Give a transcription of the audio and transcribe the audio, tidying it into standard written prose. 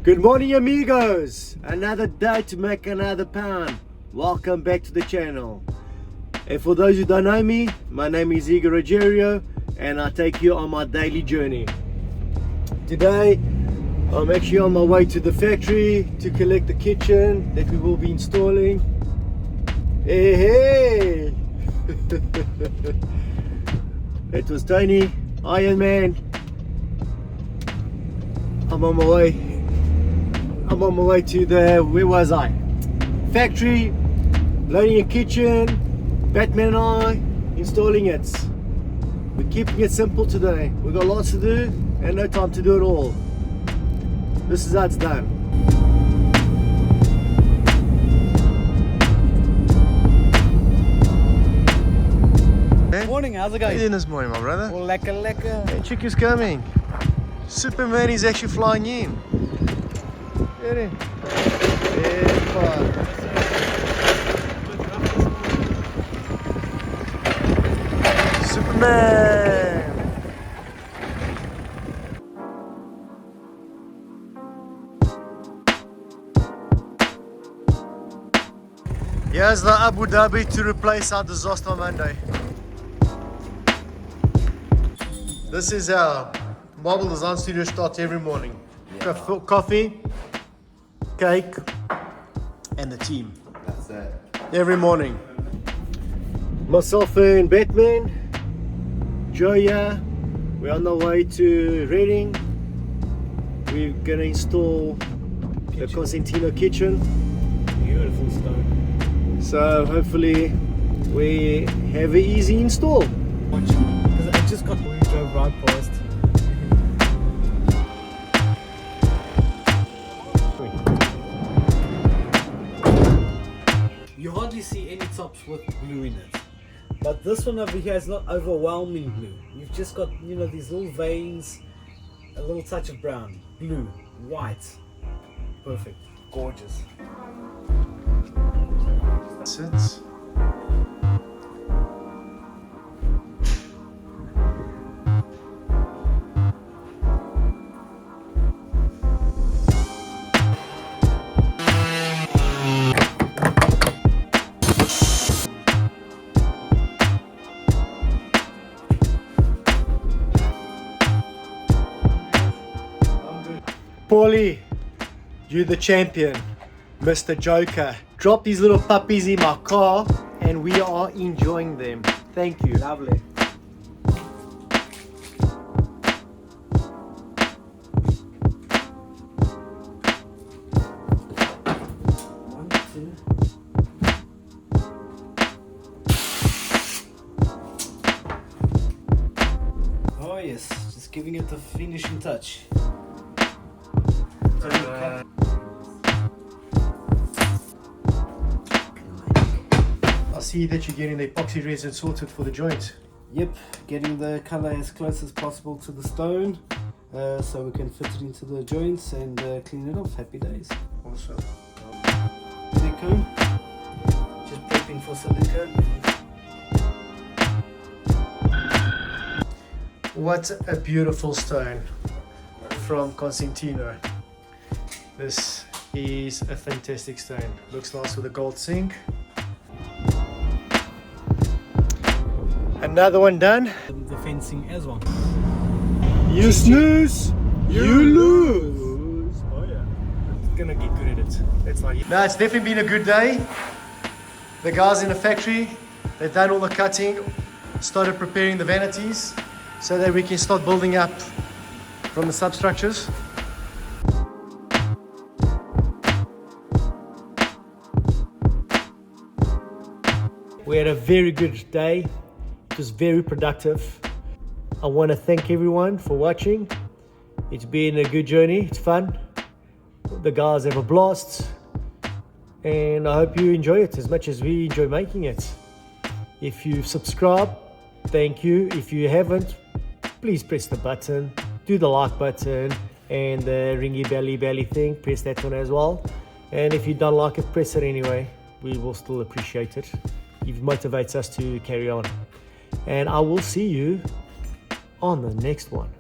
Good morning, amigos. Another day to make another pound. Welcome back to the channel. And for those who don't know me, my name is Igor and I take you on my daily journey. Today I'm actually on my way to the factory to collect the kitchen that we will be installing. Hey! It was Tony, Iron Man. I'm on my way to the, where was I? Factory, loading a kitchen, Batman and I, installing it. We're keeping it simple today. We've got lots to do and no time to do it all. This is how it's done. Morning, how's it How going? you doing this morning, my brother? Oh, lekker. Hey, Chicky's coming. Superman is actually flying in. Get in. Superman! Here's the Abu Dhabi to replace our disaster Monday. This is our Marble Design Studio starts every morning. Coffee, cake, and the team. That's it. Every morning. Myself and Batman, Joya, we're on the way to Reading. We're gonna install the Constantino kitchen. Beautiful stone. So hopefully we have an easy install. Because I just got we drove right past. You hardly see any tops with blue in it. But this one over here is not overwhelming blue. You've just got, you know, these little veins, a little touch of brown, blue, white. Perfect. Gorgeous. That's it. Paulie, you're the champion, Mr. Joker. Drop these little puppies in my car and we are enjoying them. Thank you. Lovely. One, two. Oh yes, just giving it the finishing touch. I see that you're getting the epoxy resin sorted for the joint. Yep, getting the color as close as possible to the stone so we can fit it into the joints and clean it off. Happy days. Awesome. Silicone. Just prepping for silicone. What a beautiful stone from Constantino. This is a fantastic stone. Looks nice with a gold sink. Another one done. The fencing as well. You snooze, you lose. Oh yeah. It's gonna get good at it. It's like no, it's definitely been a good day. The guys in the factory, they've done all the cutting, started preparing the vanities so that we can start building up from the substructures. We had a very good day. It was very productive. I want to thank everyone for watching. It's been a good journey. It's fun. The guys have a blast. And I hope you enjoy it as much as we enjoy making it. If you've subscribed, thank you. If you haven't, please press the button. Do the like button and the ringy belly thing. Press that one as well. And if you don't like it, press it anyway. We will still appreciate it. It motivates us to carry on. And I will see you on the next one.